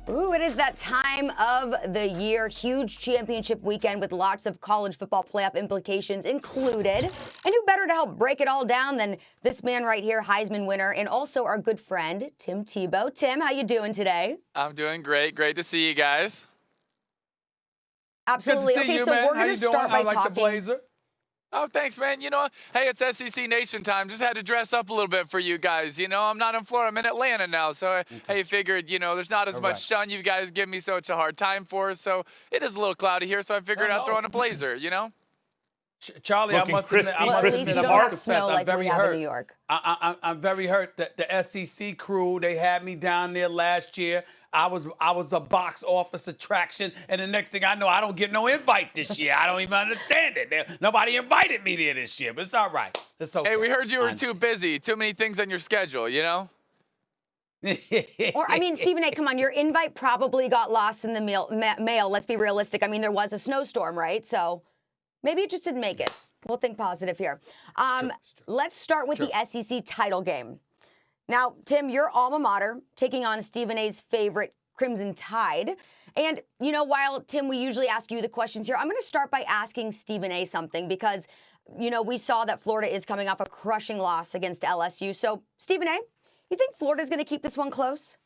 Ooh, it is that time of the year. Huge championship weekend with lots of college football playoff implications included. And who better to help break it all down than this man right here, Heisman winner, and also our good friend, Tim TEBOW. Tim, how you doing today? I'm doing great. Great to see you guys. Absolutely. Good to see you, so man. we're How going you to doing? start by I like talking. the blazer. Oh, thanks, man. You know, hey, it's SEC Nation time. Just had to dress up a little bit for you guys. You know, I'm not in Florida. I'm in Atlanta now. So, hey, figured, you know, there's not as much sun you guys give me such a hard time for. So it is a little cloudy here. So I figured I'd throw on a blazer, you know? Charlie, Looking I must crispy, admit, Well, at least you don't have snow I'm like very we have in hurt. New York. I'm very hurt. The SEC crew, they had me down there last year. I was a box office attraction, and the next thing I know, I don't get no invite this year. I don't even understand it. Nobody invited me there this year, but it's all right. It's okay. Hey, we heard you were too busy. Too many things on your schedule, you know? Or, I mean, Stephen A., come on, your invite probably got lost in the mail. Let's be realistic. I mean, there was a snowstorm, right? So maybe it just didn't make it. We'll think positive here. Let's start with the SEC title game. Now, Tim, your alma mater taking on Stephen A.'s favorite Crimson Tide. And, you know, while, Tim, we usually ask you the questions here, I'm going to start by asking Stephen A. something because, you know, we saw that Florida is coming off a crushing loss against LSU. So, Stephen A., you think Florida's going to keep this one close?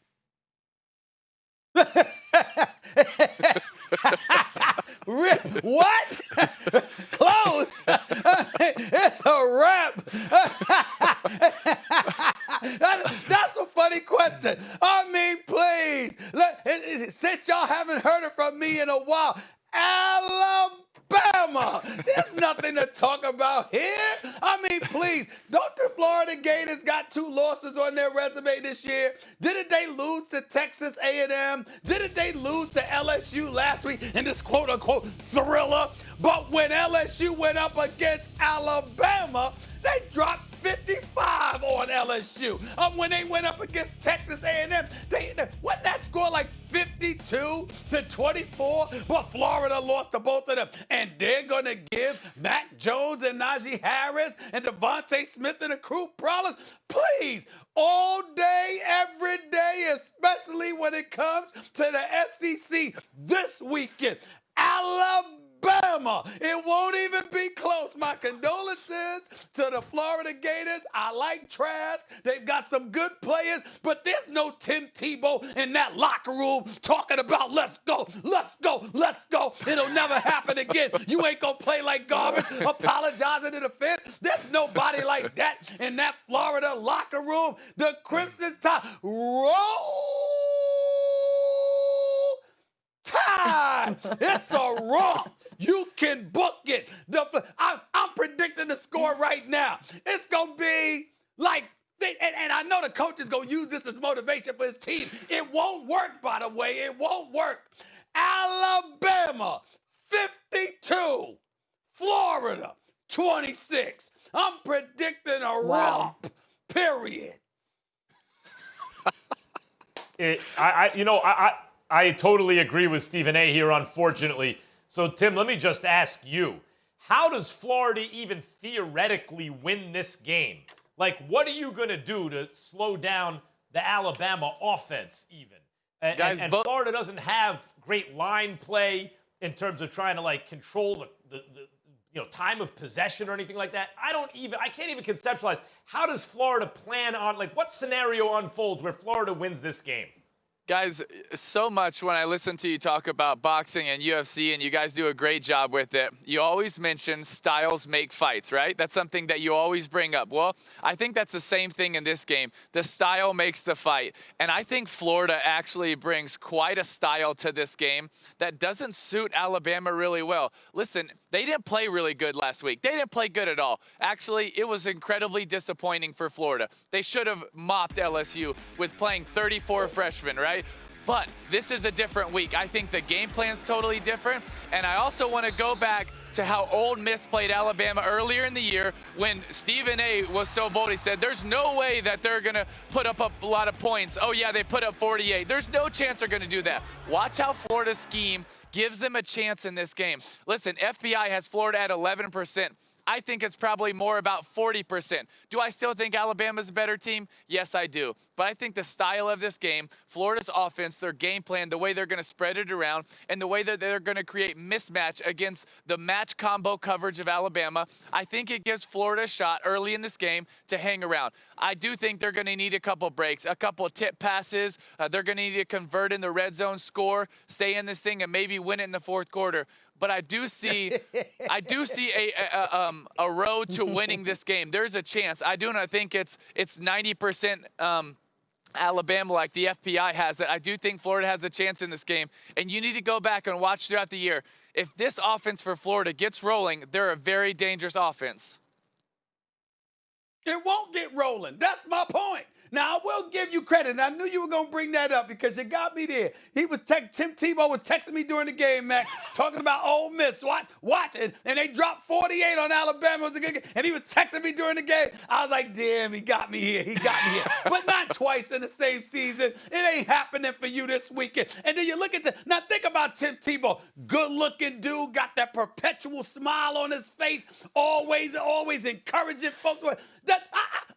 What? Close? It's a wrap. That's a funny question. I mean, please. Since y'all haven't heard it from me in a while, Alabama. There's nothing to talk about here. I mean, please, don't the Florida Gators got 2 losses on their resume this year? Didn't they lose to Texas A&M? Didn't they lose to LSU last week in this quote-unquote thriller? But when LSU went up against Alabama, they dropped 55 on LSU. When they went up against Texas A&M, wasn't that score like 52-24? But Florida lost to both of them. And they're going to give Mac Jones and Najee Harris and Devontae Smith and the crew problems? Please, all day, every day, especially when it comes to the SEC this weekend. Alabama. It won't even be close. My condolences to the Florida Gators. I like Trask. They've got some good players, but there's no Tim TEBOW in that locker room talking about let's go, let's go, let's go. It'll never happen again. You ain't gonna play like garbage, apologizing to the fans. There's nobody like that in that Florida locker room. The Crimson Tide roll Tide. It's a romp. You can book it. I'm predicting the score right now. It's going to be like, and I know the coach is going to use this as motivation for his team. It won't work, by the way. It won't work. Alabama, 52. Florida, 26. I'm predicting a romp, period. I totally agree with Stephen A. here, unfortunately. So, Tim, let me just ask you, how does Florida even theoretically win this game? Like, what are you going to do to slow down the Alabama offense even? And Florida doesn't have great line play in terms of trying to, like, control the time of possession or anything like that. I can't even conceptualize. How does Florida plan on, like, what scenario unfolds where Florida wins this game? Guys, so much when I listen to you talk about boxing and UFC, and you guys do a great job with it, you always mention styles make fights, right? That's something that you always bring up. Well, I think that's the same thing in this game. The style makes the fight. And I think Florida actually brings quite a style to this game that doesn't suit Alabama really well. Listen, they didn't play really good last week. They didn't play good at all. Actually, it was incredibly disappointing for Florida. They should have mopped LSU with playing 34 freshmen, right? But this is a different week. I think the game plan's totally different. And I also want to go back to how Ole Miss played Alabama earlier in the year when Stephen A. was so bold. He said, there's no way that they're going to put up a lot of points. Oh, yeah, they put up 48. There's no chance they're going to do that. Watch how Florida's scheme gives them a chance in this game. Listen, FBI has Florida at 11%. I think it's probably more about 40%. Do I still think Alabama's a better team? Yes, I do. But I think the style of this game, Florida's offense, their game plan, the way they're going to spread it around, and the way that they're going to create mismatch against the match combo coverage of Alabama, I think it gives Florida a shot early in this game to hang around. I do think they're going to need a couple breaks, a couple tip passes. They're going to need to convert in the red zone, score, stay in this thing, and maybe win it in the fourth quarter. But I do see a road to winning this game. There's a chance. I do not think it's 90% Alabama like the FPI has it. I do think Florida has a chance in this game. And you need to go back and watch throughout the year. If this offense for Florida gets rolling, they're a very dangerous offense. It won't get rolling. That's my point. Now, I will give you credit, and I knew you were going to bring that up because you got me there. Tim TEBOW was texting me during the game, Mac, talking about Ole Miss. Watch it. And they dropped 48 on Alabama. It was a good game. And he was texting me during the game. I was like, damn, he got me here. He got me here. But not twice in the same season. It ain't happening for you this weekend. And then you look at now think about Tim TEBOW. Good-looking dude, got that perpetual smile on his face, always encouraging folks.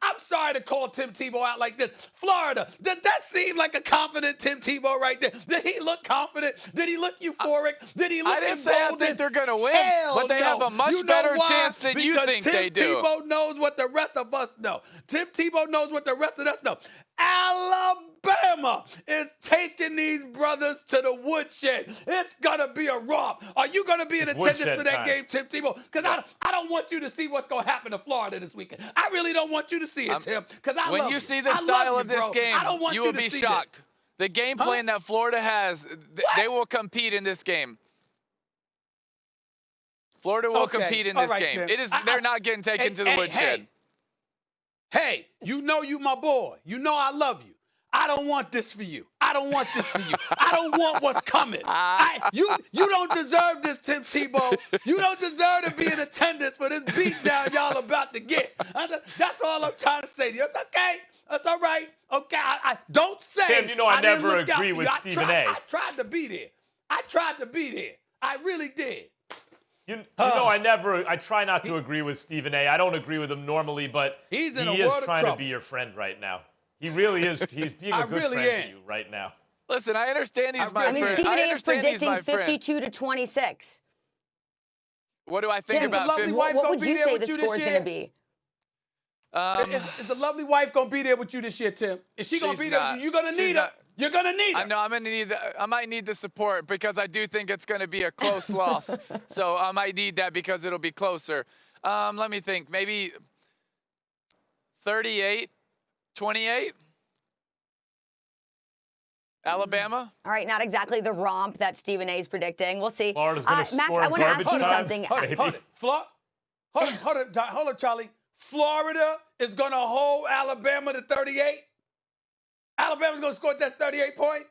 I'm sorry to call Tim TEBOW out like this. Florida, does that seem like a confident Tim TEBOW right there? Did he look confident? Did he look euphoric? Did he look I didn't say I think they're going to win, but they have a much better chance than you think they do. Tim TEBOW knows what the rest of us know. Tim TEBOW knows what the rest of us know. Alabama is taking these brothers to the woodshed. It's going to be a romp. Are you going to be in attendance for that game, Tim TEBOW? Because I don't want you to see what's going to happen to Florida this weekend. I really don't want you to see it, Tim, because I love you. When you see the style of this game, you will be shocked. The game plan that Florida has, they will compete in this game. Florida will compete in this game. Tim. They're not getting taken to the woodshed. Hey, you know you my boy. You know I love you. I don't want this for you. I don't want this for you. I don't want what's coming. You don't deserve this, Tim TEBOW. You don't deserve to be in attendance for this beatdown y'all about to get. That's all I'm trying to say to you. It's okay. That's all right. Okay, I don't say. Tim, you know I never agree with Stephen A. I tried to be there. I really did. You know, I try not to agree with Stephen A. I don't agree with him normally, but he is trying to be your friend right now. He really is. He's being a good friend to you right now. Listen, I understand he's my friend. Stephen A. is predicting 52-26. What do I think about 50? What would you say the score is going to be? Is the lovely wife going to be there with you this year, Tim? Is she going to be there with you? You're going to need her. You're going to need her. I know I'm going to need I might need the support because I do think it's going to be a close loss. So I might need that because it'll be closer. Let me think. Maybe 38-28? Alabama? All right, not exactly the romp that Stephen A. is predicting. We'll see. Florida's going to Max, score I want to ask you time. something. Hold on, Charlie. Florida is going to hold Alabama to 38? Alabama's going to score that 38 points?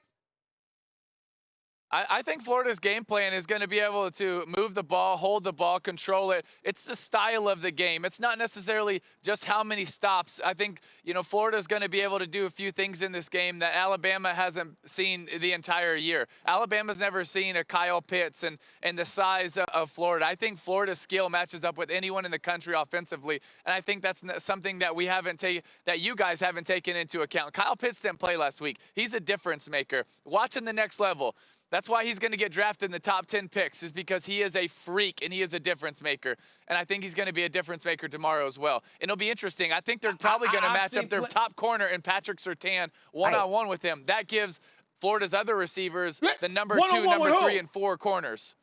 I think Florida's game plan is going to be able to move the ball, hold the ball, control it. It's the style of the game. It's not necessarily just how many stops. I think, Florida's going to be able to do a few things in this game that Alabama hasn't seen the entire year. Alabama's never seen a Kyle Pitts and the size of Florida. I think Florida's skill matches up with anyone in the country offensively, and I think that's something that that you guys haven't taken into account. Kyle Pitts didn't play last week. He's a difference maker. Watching the next level. That's why he's going to get drafted in the top 10 picks, is because he is a freak and he is a difference maker. And I think he's going to be a difference maker tomorrow as well. And it'll be interesting. I think they're probably going to match up their top corner in Patrick Surtain one-on-one with him. That gives Florida's other receivers the number 2, number 3, and 4 corners.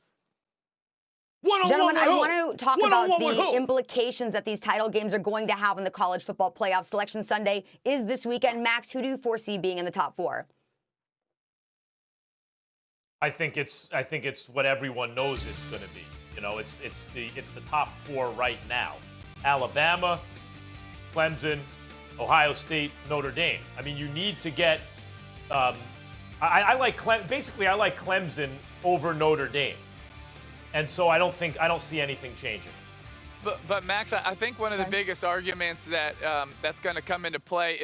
Gentlemen, I want to talk about the implications that these title games are going to have on the college football playoff. Selection Sunday is this weekend. Max, who do you foresee being in the top 4? I think it's what everyone knows it's going to be. It's the top 4 right now: Alabama, Clemson, Ohio State, Notre Dame. I mean, you need to get. I like Clemson over Notre Dame, and so I don't see anything changing. But Max, I think one of the Okay. biggest arguments that that's going to come into play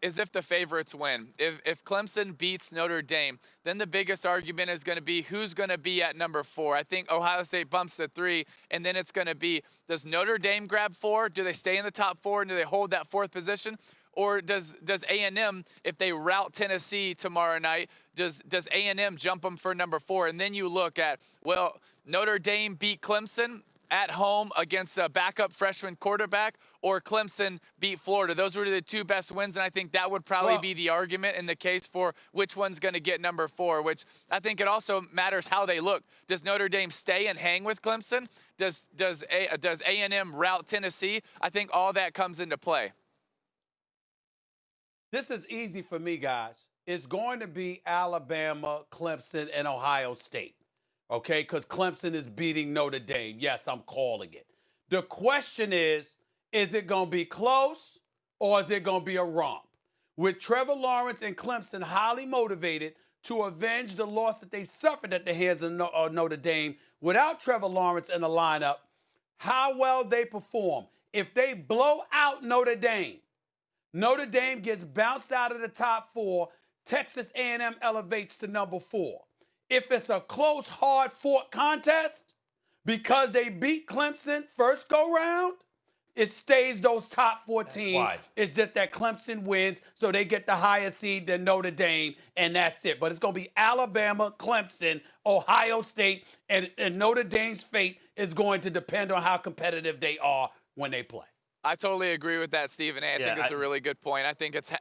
is if the favorites win. If Clemson beats Notre Dame, then the biggest argument is going to be who's going to be at number 4. I think Ohio State bumps to 3, and then it's going to be, does Notre Dame grab 4? Do they stay in the top 4, and do they hold that 4th position? Or does A&M, if they rout Tennessee tomorrow night, does A&M jump them for number 4? And then you look at, well, Notre Dame beat Clemson at home against a backup freshman quarterback, or Clemson beat Florida. Those were the 2 best wins, and I think that would probably be the argument in the case for which one's going to get number 4, which I think it also matters how they look. Does Notre Dame stay and hang with Clemson? Does A&M rout Tennessee? I think all that comes into play. This is easy for me, guys. It's going to be Alabama, Clemson, and Ohio State. Okay, because Clemson is beating Notre Dame. Yes, I'm calling it. The question is it going to be close or is it going to be a romp? With Trevor Lawrence and Clemson highly motivated to avenge the loss that they suffered at the hands of Notre Dame, without Trevor Lawrence in the lineup, how well they perform. If they blow out Notre Dame gets bounced out of the top 4. Texas A&M elevates to number 4. If it's a close, hard-fought contest, because they beat Clemson first go-round, it stays those top 4 teams. Why? It's just that Clemson wins, so they get the higher seed than Notre Dame, and that's it. But it's going to be Alabama, Clemson, Ohio State, and Notre Dame's fate is going to depend on how competitive they are when they play. I totally agree with that, Stephen A. I think it's a really good point. I think it's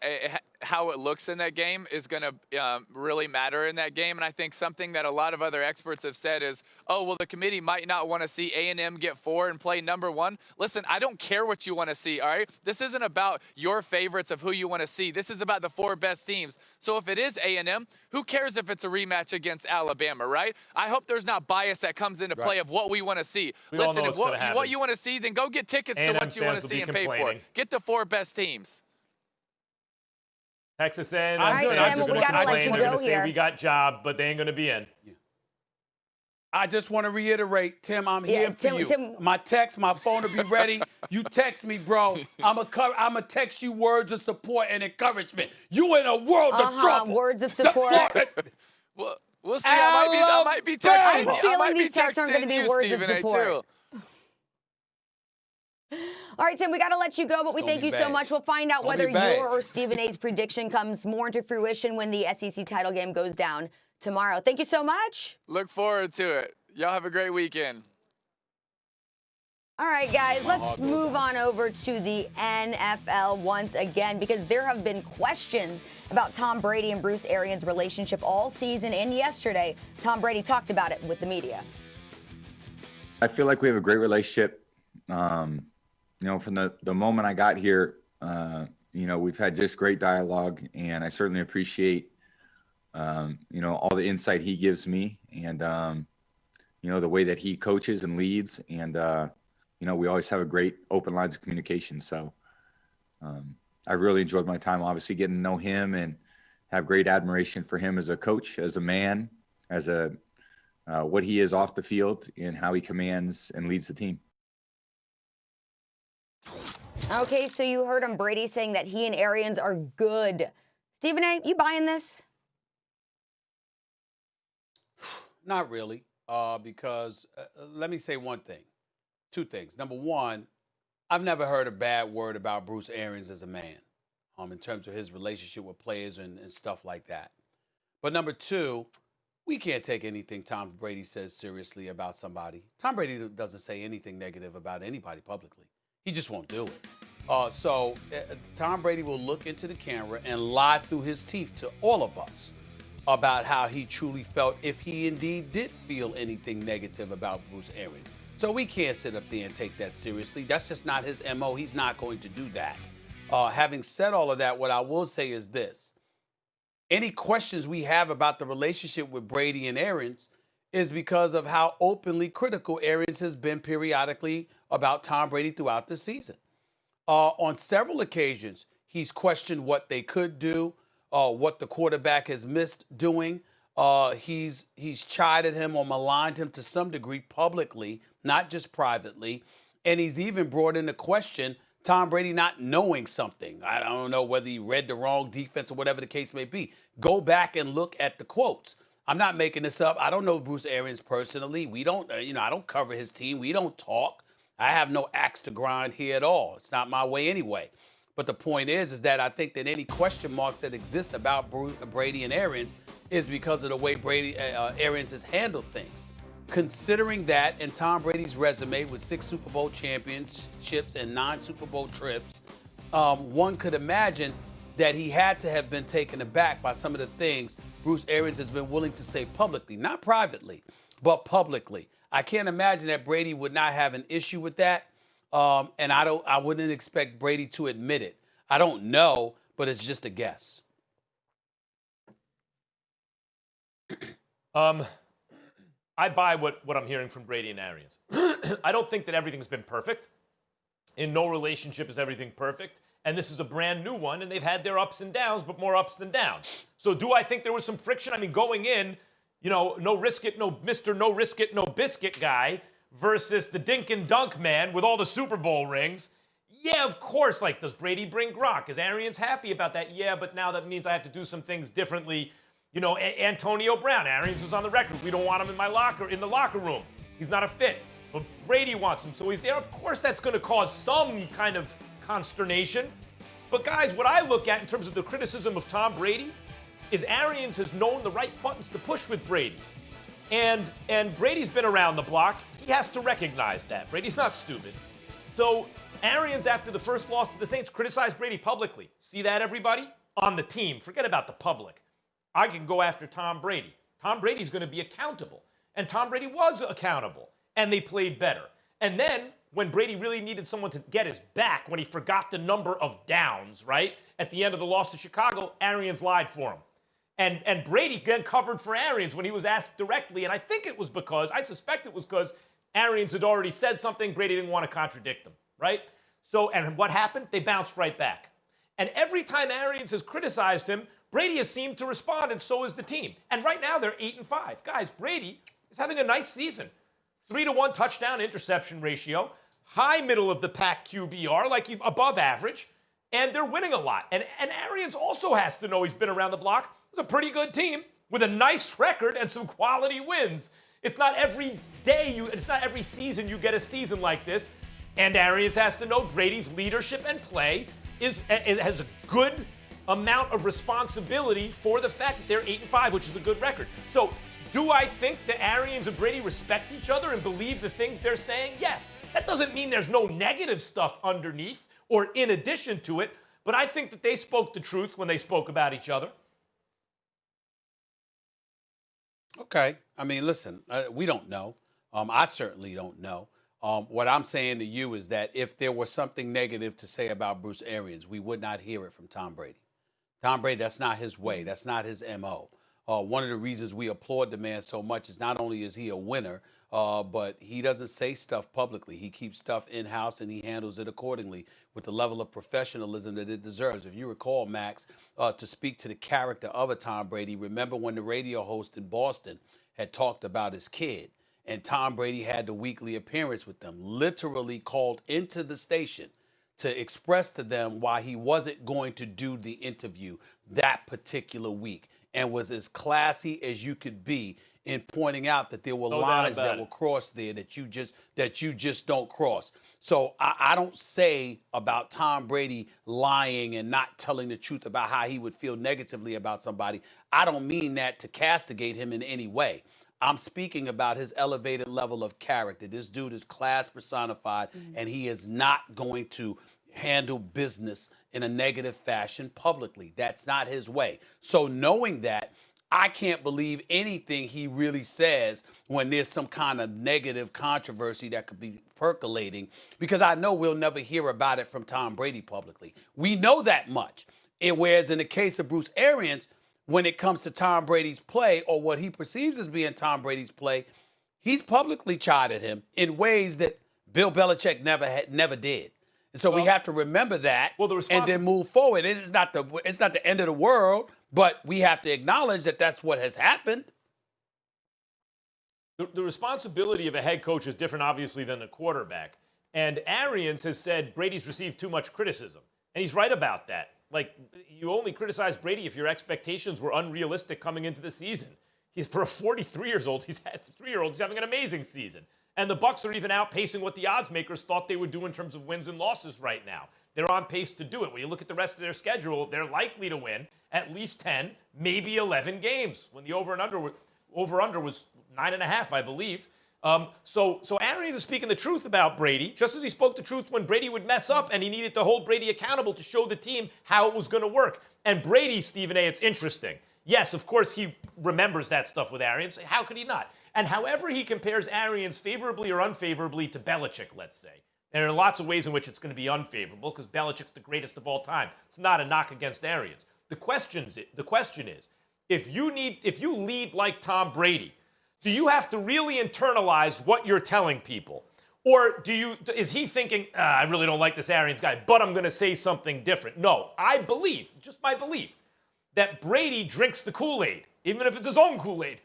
how it looks in that game is going to really matter in that game. And I think something that a lot of other experts have said is, oh, well, the committee might not want to see A&M get 4 and play number 1. Listen, I don't care what you want to see, all right? This isn't about your favorites of who you want to see. This is about the 4 best teams. So if it is A&M, who cares if it's a rematch against Alabama, right? I hope there's not bias that comes into play of what we want to see. Listen, if what you want to see, then go get tickets to what you want to see and pay for it. Get the 4 best teams. Texas A&M, All right, not Sam, just we going to gotta let complain. you They're going go to say here. we got job, but they ain't going to be in. I just want to reiterate, Tim, I'm here for you. Tim. My phone will be ready. You text me, bro. I'm a text you words of support and encouragement. You in a world of trouble. Words of support. Well, we'll see. I might be texting. I'm feeling I might be these texts aren't texting gonna be you, words of Stephen A. support. too. All right, Tim, we got to let you go, but we thank you so bad. much. We'll find out Don't whether be bad. your or Stephen A.'s prediction comes more into fruition when the SEC title game goes down tomorrow. Thank you so much. Look forward to it. Y'all have a great weekend. All right, guys, let's move on over to the NFL once again, because there have been questions about Tom Brady and Bruce Arians' relationship all season, and yesterday, Tom Brady talked about it with the media. I feel like we have a great relationship. From the moment I got here, we've had just great dialogue, and I certainly appreciate, all the insight he gives me, and, the way that he coaches and leads, and, we always have a great open lines of communication. So I really enjoyed my time, obviously, getting to know him and have great admiration for him as a coach, as a man, as what he is off the field, and how he commands and leads the team. Okay, so you heard him, Brady, saying that he and Arians are good. Stephen A., you buying this? Not really, because let me say one thing. 2 things. Number one, I've never heard a bad word about Bruce Arians as a man, in terms of his relationship with players and stuff like that. But number 2, we can't take anything Tom Brady says seriously about somebody. Tom Brady doesn't say anything negative about anybody publicly. He just won't do it. So Tom Brady will look into the camera and lie through his teeth to all of us about how he truly felt, if he indeed did feel anything negative about Bruce Arians. So we can't sit up there and take that seriously. That's just not his MO. He's not going to do that. Having said all of that, what I will say is this. Any questions we have about the relationship with Brady and Arians is because of how openly critical Arians has been periodically about Tom Brady throughout the season. On several occasions, he's questioned what they could do, what the quarterback has missed doing. He's chided him or maligned him to some degree publicly, not just privately. And he's even brought into question Tom Brady not knowing something. I don't know whether he read the wrong defense or whatever the case may be. Go back and look at the quotes. I'm not making this up. I don't know Bruce Arians personally. We don't, I don't cover his team. We don't talk. I have no axe to grind here at all. It's not my way anyway. But the point is that I think that any question marks that exist about Brady and Arians is because of the way Arians has handled things. Considering that and Tom Brady's resume with 6 Super Bowl championships and 9 Super Bowl trips, one could imagine that he had to have been taken aback by some of the things Bruce Arians has been willing to say publicly, not privately, but publicly. I can't imagine that Brady would not have an issue with that. And I wouldn't expect Brady to admit it. I don't know, but it's just a guess. I buy what I'm hearing from Brady and Arians. I don't think that everything's been perfect. In no relationship is everything perfect. And this is a brand new one, and they've had their ups and downs, but more ups than downs. So do I think there was some friction? I mean, going in, no risk it, no Mr. No risk it, no biscuit guy versus the dink and dunk man with all the Super Bowl rings. Yeah, of course. Like, does Brady bring Gronk? Is Arians happy about that? Yeah, but now that means I have to do some things differently. Antonio Brown, Arians was on the record. We don't want him in the locker room. He's not a fit. But Brady wants him, so he's there. Of course, that's going to cause some kind of consternation. But guys, what I look at in terms of the criticism of Tom Brady is Arians has known the right buttons to push with Brady. And Brady's been around the block. He has to recognize that. Brady's not stupid. So Arians, after the first loss to the Saints, criticized Brady publicly. See that, everybody? On the team. Forget about the public. I can go after Tom Brady. Tom Brady's going to be accountable. And Tom Brady was accountable. And they played better. And then, when Brady really needed someone to get his back, when he forgot the number of downs, right, at the end of the loss to Chicago, Arians lied for him. And Brady then covered for Arians when he was asked directly. And I suspect it was because Arians had already said something. Brady didn't want to contradict them, right? So, and what happened? They bounced right back. And every time Arians has criticized him, Brady has seemed to respond, and so has the team. And right now, they're 8-5. Guys, Brady is having a nice season. 3-to-1 touchdown interception ratio, high middle of the pack QBR, like above average, and they're winning a lot. And Arians also has to know he's been around the block. It's a pretty good team with a nice record and some quality wins. It's not every it's not every season you get a season like this. And Arians has to know Brady's leadership and play has a good amount of responsibility for the fact that they're 8-5, which is a good record. So, do I think that Arians and Brady respect each other and believe the things they're saying? Yes. That doesn't mean there's no negative stuff underneath or in addition to it, but I think that they spoke the truth when they spoke about each other. Okay. I mean, listen, we don't know. I certainly don't know. What I'm saying to you is that if there was something negative to say about Bruce Arians, we would not hear it from Tom Brady. Tom Brady, that's not his way. That's not his MO. One of the reasons we applaud the man so much is not only is he a winner, but he doesn't say stuff publicly. He keeps stuff in-house and he handles it accordingly with the level of professionalism that it deserves. If you recall, Max, to speak to the character of a Tom Brady, remember when the radio host in Boston had talked about his kid and Tom Brady had the weekly appearance with them, literally called into the station to express to them why he wasn't going to do the interview that particular week, and was as classy as you could be in pointing out that there were lines that were crossed there that you just don't cross. So I don't say about Tom Brady lying and not telling the truth about how he would feel negatively about somebody. I don't mean that to castigate him in any way. I'm speaking about his elevated level of character. This dude is class personified, and he is not going to handle business in a negative fashion publicly. That's not his way. So knowing that, I can't believe anything he really says when there's some kind of negative controversy that could be percolating, because I know we'll never hear about it from Tom Brady publicly. We know that much. Whereas in the case of Bruce Arians, when it comes to Tom Brady's play or what he perceives as being Tom Brady's play, he's publicly chided him in ways that Bill Belichick never did. And so we have to remember that and then move forward. It's not the end of the world, but we have to acknowledge that that's what has happened. The responsibility of a head coach is different, obviously, than a quarterback. And Arians has said Brady's received too much criticism. And he's right about that. Like, you only criticize Brady if your expectations were unrealistic coming into the season. He's, for a 43-year-old, he's having an amazing season. And the Bucs are even outpacing what the odds makers thought they would do in terms of wins and losses right now. They're on pace to do it. When you look at the rest of their schedule, they're likely to win at least 10, maybe 11 games. When the over-under was 9.5, I believe. So Arians is speaking the truth about Brady, just as he spoke the truth when Brady would mess up and he needed to hold Brady accountable to show the team how it was going to work. And Brady, Stephen A., it's interesting. Yes, of course he remembers that stuff with Arians. How could he not? And however he compares Arians favorably or unfavorably to Belichick, let's say, and there are lots of ways in which it's going to be unfavorable because Belichick's the greatest of all time. It's not a knock against Arians. The question is, if you lead like Tom Brady, do you have to really internalize what you're telling people? Or is he thinking, I really don't like this Arians guy, but I'm going to say something different? No, I believe, just my belief, that Brady drinks the Kool-Aid, even if it's his own Kool-Aid,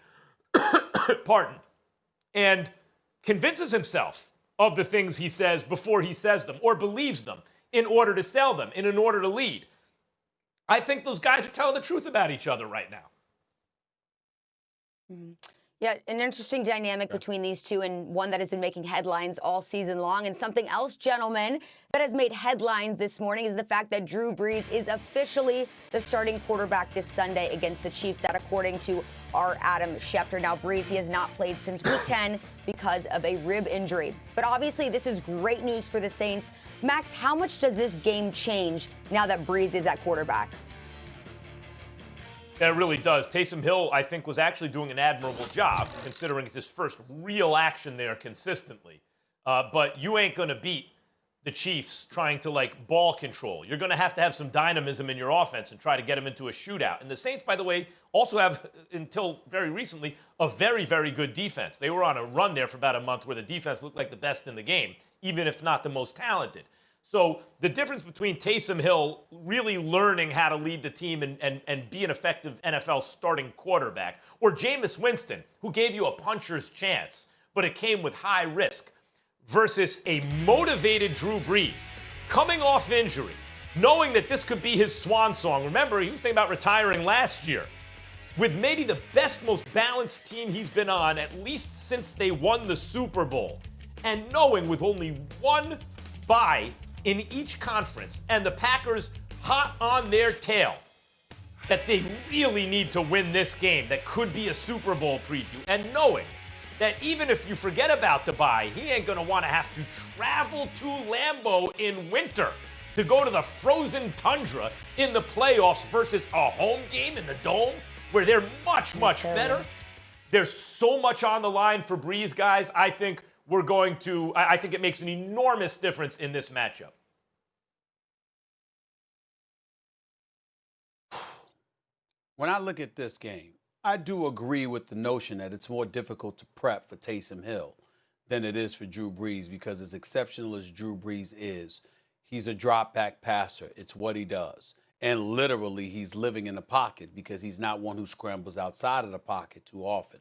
pardon, and convinces himself of the things he says before he says them, or believes them in order to sell them, and in order to lead. I think those guys are telling the truth about each other right now. Mm-hmm. Yeah, an interesting dynamic between these two, and one that has been making headlines all season long. And something else, gentlemen, that has made headlines this morning is the fact that Drew Brees is officially the starting quarterback this Sunday against the Chiefs. That, according to our Adam Schefter. Now, Brees, he has not played since Week 10 because of a rib injury. But obviously, this is great news for the Saints. Max, how much does this game change now that Brees is at quarterback? Yeah, it really does. Taysom Hill, I think, was actually doing an admirable job, considering it's his first real action there consistently. But you ain't going to beat the Chiefs trying to, ball control. You're going to have some dynamism in your offense and try to get them into a shootout. And the Saints, by the way, also have, until very recently, a very, very good defense. They were on a run there for about a month where the defense looked like the best in the game, even if not the most talented. So the difference between Taysom Hill really learning how to lead the team and be an effective NFL starting quarterback, or Jameis Winston, who gave you a puncher's chance, but it came with high risk, versus a motivated Drew Brees, coming off injury, knowing that this could be his swan song. Remember, he was thinking about retiring last year, with maybe the best, most balanced team he's been on, at least since they won the Super Bowl, and knowing with only one bye in each conference, and the Packers hot on their tail, that they really need to win this game that could be a Super Bowl preview, and knowing that even if you forget about the bye, he ain't going to want to have to travel to Lambeau in winter to go to the frozen tundra in the playoffs versus a home game in the Dome where they're much, much better. There's so much on the line for Brees, guys. I think it makes an enormous difference in this matchup. When I look at this game, I do agree with the notion that it's more difficult to prep for Taysom Hill than it is for Drew Brees, because as exceptional as Drew Brees is, he's a drop-back passer. It's what he does. And literally, he's living in the pocket because he's not one who scrambles outside of the pocket too often.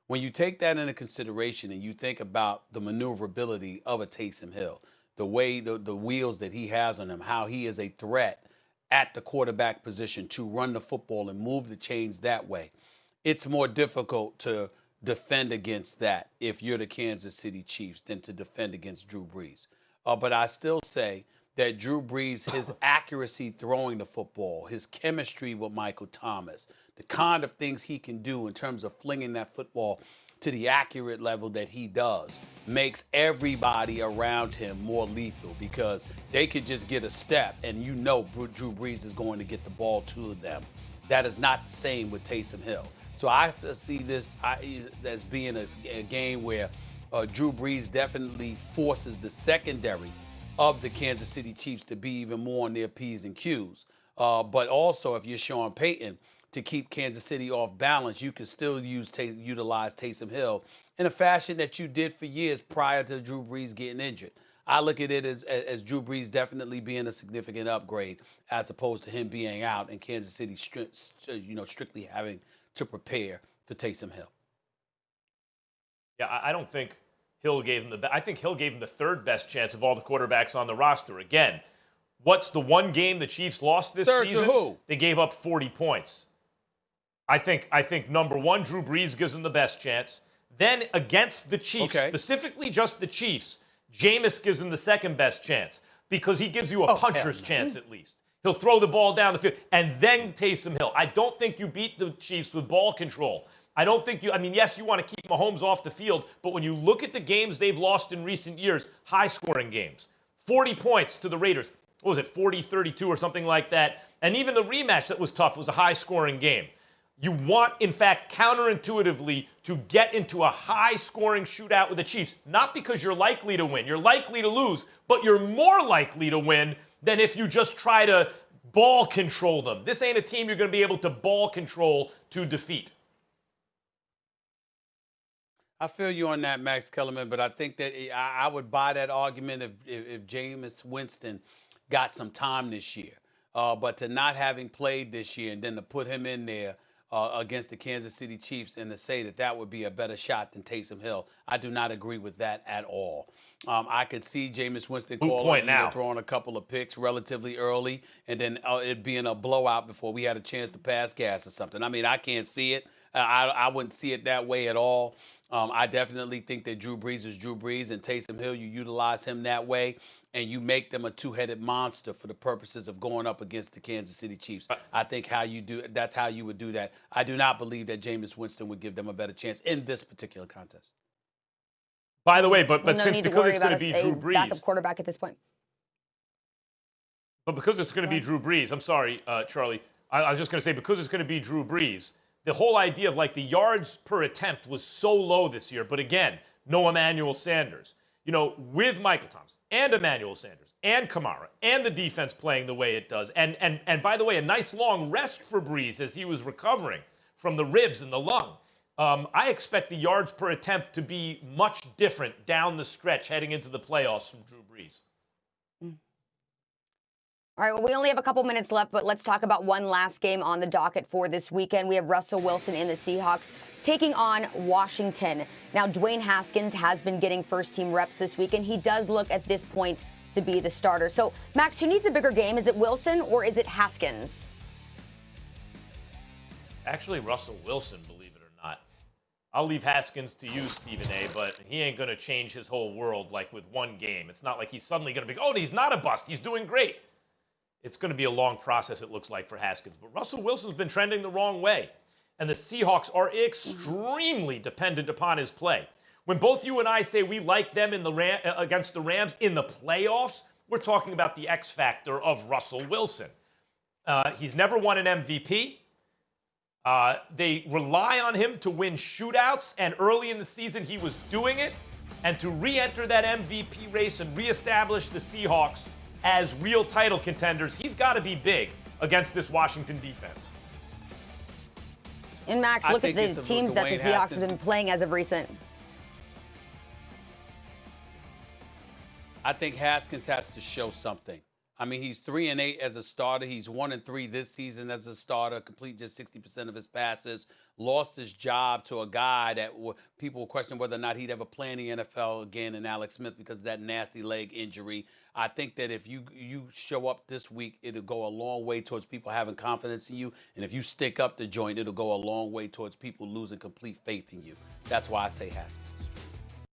When you take that into consideration and you think about the maneuverability of a Taysom Hill, the way the wheels that he has on him, how he is a threat at the quarterback position to run the football and move the chains that way, it's more difficult to defend against that if you're the Kansas City Chiefs than to defend against Drew Brees. But I still say that Drew Brees, his accuracy throwing the football, his chemistry with Michael Thomas, the kind of things he can do in terms of flinging that football to the accurate level that he does, makes everybody around him more lethal, because they could just get a step and Drew Brees is going to get the ball to them. That is not the same with Taysom Hill. So I see this as being a game where Drew Brees definitely forces the secondary of the Kansas City Chiefs to be even more on their P's and Q's. But also, if you're Sean Payton, to keep Kansas City off balance, you can still utilize Taysom Hill in a fashion that you did for years prior to Drew Brees getting injured. I look at it as Drew Brees definitely being a significant upgrade as opposed to him being out and Kansas City strictly having to prepare for Taysom Hill. Yeah, I don't think I think Hill gave him the third best chance of all the quarterbacks on the roster. Again, what's the one game the Chiefs lost this Third season? to who? They gave up 40 points. I think number one, Drew Brees gives them the best chance. Then against the Chiefs, specifically just the Chiefs, Jameis gives them the second best chance because he gives you a puncher's chance at least. He'll throw the ball down the field, and then Taysom Hill. I don't think you beat the Chiefs with ball control. I don't think yes, you want to keep Mahomes off the field, but when you look at the games they've lost in recent years, high-scoring games, 40 points to the Raiders. What was it, 40-32 or something like that? And even the rematch that was tough was a high-scoring game. You want, in fact, counterintuitively, to get into a high-scoring shootout with the Chiefs, not because you're likely to win. You're likely to lose, but you're more likely to win than if you just try to ball control them. This ain't a team you're going to be able to ball control to defeat. I feel you on that, Max Kellerman, but I think that I would buy that argument if Jameis Winston got some time this year. But to not having played this year and then to put him in there against the Kansas City Chiefs and to say that would be a better shot than Taysom Hill, I do not agree with that at all. I could see Jameis Winston throwing a couple of picks relatively early and then it being a blowout before we had a chance to pass gas or something. I mean, I can't see it. I wouldn't see it that way at all. I definitely think that Drew Brees is Drew Brees, and Taysom Hill, you utilize him that way, and you make them a two-headed monster for the purposes of going up against the Kansas City Chiefs. I think that's how you would do that. I do not believe that Jameis Winston would give them a better chance in this particular contest. By the way, but since because it's going to be Drew Brees, backup quarterback at this point. But because it's going to be Drew Brees, I'm sorry, Charlie. I was just going to say because it's going to be Drew Brees. The whole idea of the yards per attempt was so low this year. But again, no Emmanuel Sanders. With Michael Thomas and Emmanuel Sanders and Kamara and the defense playing the way it does. And by the way, a nice long rest for Brees as he was recovering from the ribs and the lung. I expect the yards per attempt to be much different down the stretch heading into the playoffs from Drew Brees. All right, well, we only have a couple minutes left, but let's talk about one last game on the docket for this weekend. We have Russell Wilson and the Seahawks taking on Washington. Now, Dwayne Haskins has been getting first-team reps this week, and he does look at this point to be the starter. So, Max, who needs a bigger game? Is it Wilson or is it Haskins? Actually, Russell Wilson, believe it or not. I'll leave Haskins to you, Stephen A., but he ain't going to change his whole world with one game. It's not like he's suddenly going to be, he's not a bust. He's doing great. It's going to be a long process, it looks like, for Haskins. But Russell Wilson's been trending the wrong way. And the Seahawks are extremely dependent upon his play. When both you and I say we like them against the Rams in the playoffs, we're talking about the X factor of Russell Wilson. He's never won an MVP. They rely on him to win shootouts, and early in the season he was doing it. And to re-enter that MVP race and reestablish the Seahawks as real title contenders, he's got to be big against this Washington defense. And Max, look at the teams that the Seahawks have been playing as of recent. I think Haskins has to show something. I mean, he's 3-8 as a starter. He's 1-3 this season as a starter, complete just 60% of his passes. Lost his job to a guy that people were questioning whether or not he'd ever play in the NFL again in Alex Smith because of that nasty leg injury. I think that if you show up this week, it'll go a long way towards people having confidence in you. And if you stick up the joint, it'll go a long way towards people losing complete faith in you. That's why I say Haskins.